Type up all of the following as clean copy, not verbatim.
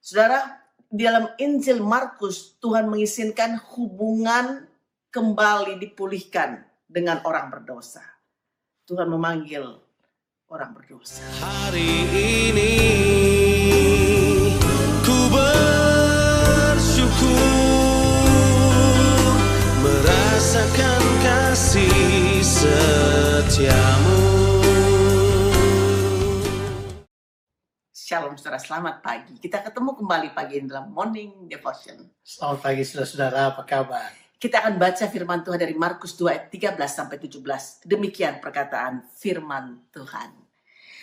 Saudara, di dalam Injil Markus, Tuhan mengizinkan hubungan kembali dipulihkan dengan orang berdosa. Tuhan memanggil orang berdosa. Hari ini ku bersyukur merasakan kasih setiamu. Shalom saudara, selamat pagi. Kita ketemu kembali pagi ini dalam Morning Devotion. Selamat pagi saudara-saudara, apa kabar? Kita akan baca firman Tuhan dari Markus 2 ayat 13-17. Demikian perkataan firman Tuhan.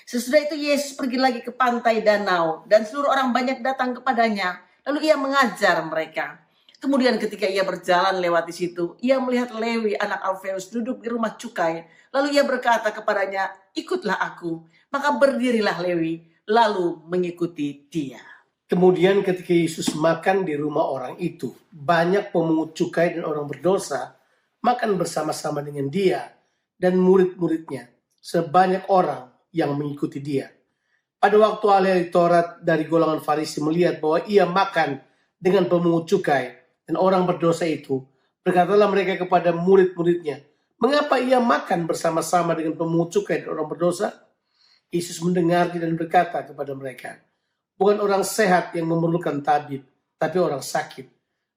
Sesudah itu Yesus pergi lagi ke pantai danau dan seluruh orang banyak datang kepadanya. Lalu ia mengajar mereka. Kemudian ketika ia berjalan lewat di situ, ia melihat Lewi anak Alfeus duduk di rumah cukai. Lalu ia berkata kepadanya, "Ikutlah aku." Maka berdirilah Lewi lalu mengikuti dia. Kemudian ketika Yesus makan di rumah orang itu, banyak pemungut cukai dan orang berdosa makan bersama-sama dengan dia dan murid-muridnya, sebanyak orang yang mengikuti dia. Pada waktu ahli Taurat dari golongan Farisi melihat bahwa ia makan dengan pemungut cukai dan orang berdosa itu, berkatalah mereka kepada murid-muridnya, "Mengapa ia makan bersama-sama dengan pemungut cukai dan orang berdosa?" Yesus mendengar dan berkata kepada mereka, "Bukan orang sehat yang memerlukan tabib, tapi orang sakit.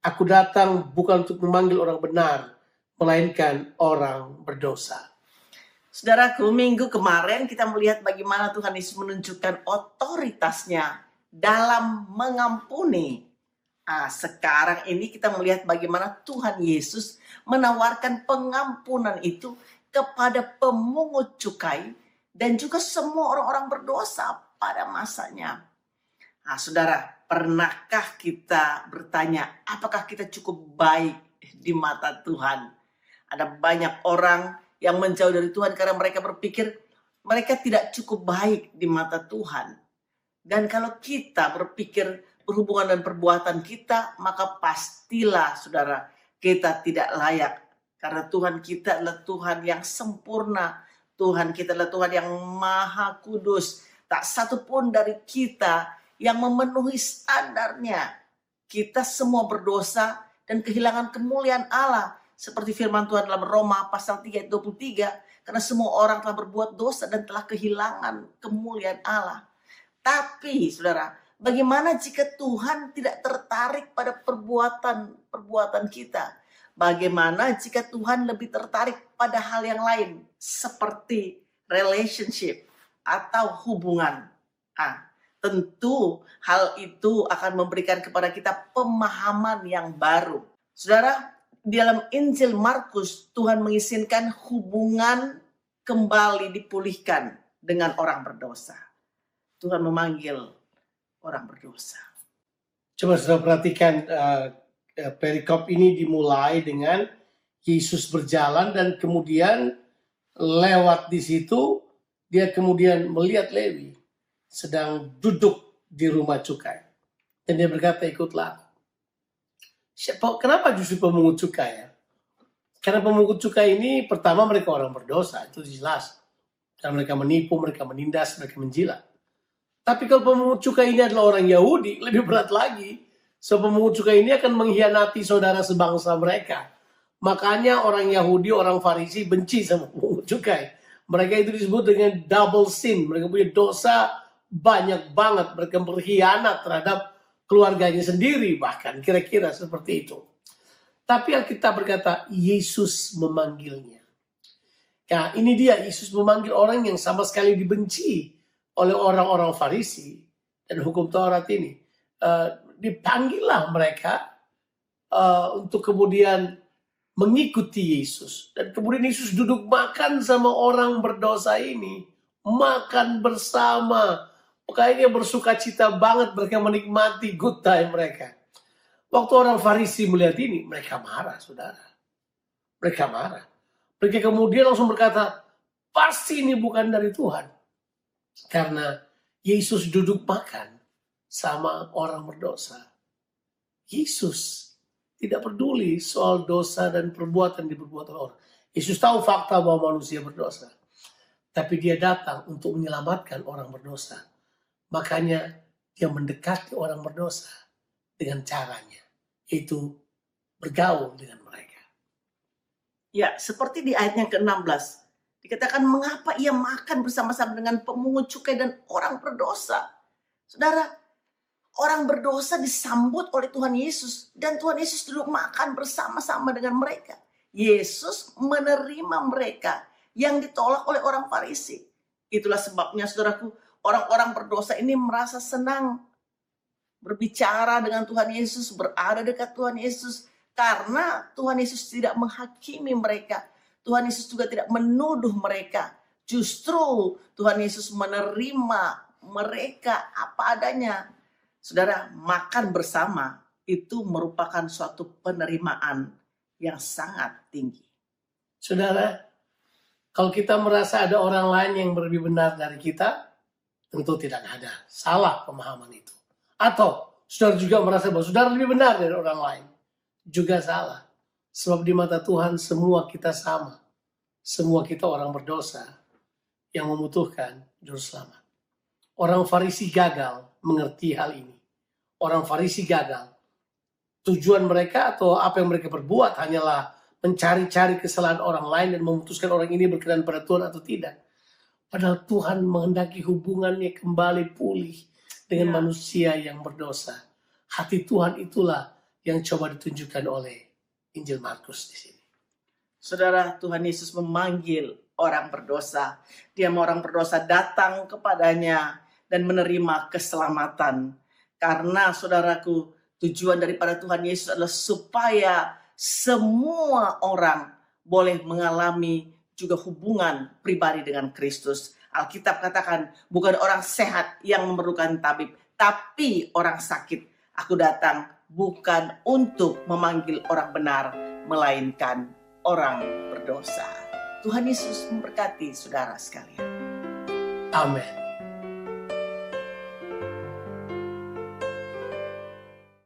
Aku datang bukan untuk memanggil orang benar, melainkan orang berdosa." Saudaraku, minggu kemarin kita melihat bagaimana Tuhan Yesus menunjukkan otoritasnya dalam mengampuni. Sekarang ini kita melihat bagaimana Tuhan Yesus menawarkan pengampunan itu kepada pemungut cukai dan juga semua orang-orang berdosa pada masanya. Saudara, pernahkah kita bertanya, apakah kita cukup baik di mata Tuhan? Ada banyak orang yang menjauh dari Tuhan karena mereka berpikir mereka tidak cukup baik di mata Tuhan. Dan kalau kita berpikir berhubungan dengan perbuatan kita, maka pastilah saudara, kita tidak layak. Karena Tuhan kita adalah Tuhan yang sempurna. Tuhan kita adalah Tuhan yang maha kudus. Tak satu pun dari kita yang memenuhi standarnya. Kita semua berdosa dan kehilangan kemuliaan Allah. Seperti firman Tuhan dalam Roma pasal 3 ayat 23. Karena semua orang telah berbuat dosa dan telah kehilangan kemuliaan Allah. Tapi saudara, bagaimana jika Tuhan tidak tertarik pada perbuatan kita? Bagaimana jika Tuhan lebih tertarik pada hal yang lain seperti relationship atau hubungan? Tentu hal itu akan memberikan kepada kita pemahaman yang baru. Saudara, di dalam Injil Markus, Tuhan mengizinkan hubungan kembali dipulihkan dengan orang berdosa. Tuhan memanggil orang berdosa. Coba saudara perhatikan, perikop ini dimulai dengan Yesus berjalan dan kemudian lewat di situ dia kemudian melihat Lewi sedang duduk di rumah cukai dan dia berkata, "Ikutlah." Kenapa justru pemungut cukai ya? Karena pemungut cukai ini pertama mereka orang berdosa, itu jelas. Karena mereka menipu, mereka menindas, mereka menjilat. Tapi kalau pemungut cukai ini adalah orang Yahudi, lebih berat lagi. So pemungut cukai ini akan mengkhianati saudara sebangsa mereka. Makanya orang Yahudi, orang Farisi benci sama pemungut cukai. Mereka itu disebut dengan double sin. Mereka punya dosa banyak banget. Mereka berkhianat terhadap keluarganya sendiri bahkan. Kira-kira seperti itu. Tapi Alkitab berkata Yesus memanggilnya. Nah ini dia, Yesus memanggil orang yang sama sekali dibenci oleh orang-orang Farisi dan hukum Taurat ini. Dipanggillah mereka untuk kemudian mengikuti Yesus. Dan kemudian Yesus duduk makan sama orang berdosa ini. Makan bersama. Makanya bersuka cita banget mereka menikmati good time mereka. Waktu orang Farisi melihat ini, mereka marah saudara. Mereka marah. Mereka kemudian langsung berkata, pasti ini bukan dari Tuhan. Karena Yesus duduk makan sama orang berdosa. Yesus tidak peduli soal dosa dan perbuatan diperbuat oleh orang. Yesus tahu fakta bahwa manusia berdosa. Tapi dia datang untuk menyelamatkan orang berdosa. Makanya dia mendekati orang berdosa dengan caranya, yaitu bergaul dengan mereka. Ya, seperti di ayat yang ke-16. Dikatakan mengapa ia makan bersama-sama dengan pemungut cukai dan orang berdosa. Saudara, orang berdosa disambut oleh Tuhan Yesus. Dan Tuhan Yesus duduk makan bersama-sama dengan mereka. Yesus menerima mereka yang ditolak oleh orang Farisi. Itulah sebabnya saudaraku, orang-orang berdosa ini merasa senang berbicara dengan Tuhan Yesus, berada dekat Tuhan Yesus. Karena Tuhan Yesus tidak menghakimi mereka. Tuhan Yesus juga tidak menuduh mereka. Justru Tuhan Yesus menerima mereka apa adanya. Saudara, makan bersama itu merupakan suatu penerimaan yang sangat tinggi. Saudara, kalau kita merasa ada orang lain yang lebih benar dari kita, tentu tidak ada. Salah pemahaman itu. Atau saudara juga merasa bahwa saudara lebih benar dari orang lain. Juga salah. Sebab di mata Tuhan semua kita sama. Semua kita orang berdosa yang membutuhkan juru selamat. Orang Farisi gagal mengerti hal ini. Orang Farisi gagal. Tujuan mereka atau apa yang mereka perbuat hanyalah mencari-cari kesalahan orang lain dan memutuskan orang ini berkenan pada Tuhan atau tidak. Padahal Tuhan menghendaki hubungannya kembali pulih dengan manusia yang berdosa. Hati Tuhan itulah yang coba ditunjukkan oleh Injil Markus di sini. Saudara, Tuhan Yesus memanggil orang berdosa. Dia mau orang berdosa datang kepadanya dan menerima keselamatan. Karena saudaraku, tujuan daripada Tuhan Yesus adalah supaya semua orang boleh mengalami juga hubungan pribadi dengan Kristus. Alkitab katakan, bukan orang sehat yang memerlukan tabib, tapi orang sakit. Aku datang bukan untuk memanggil orang benar, melainkan orang berdosa. Tuhan Yesus memberkati saudara sekalian. Amin.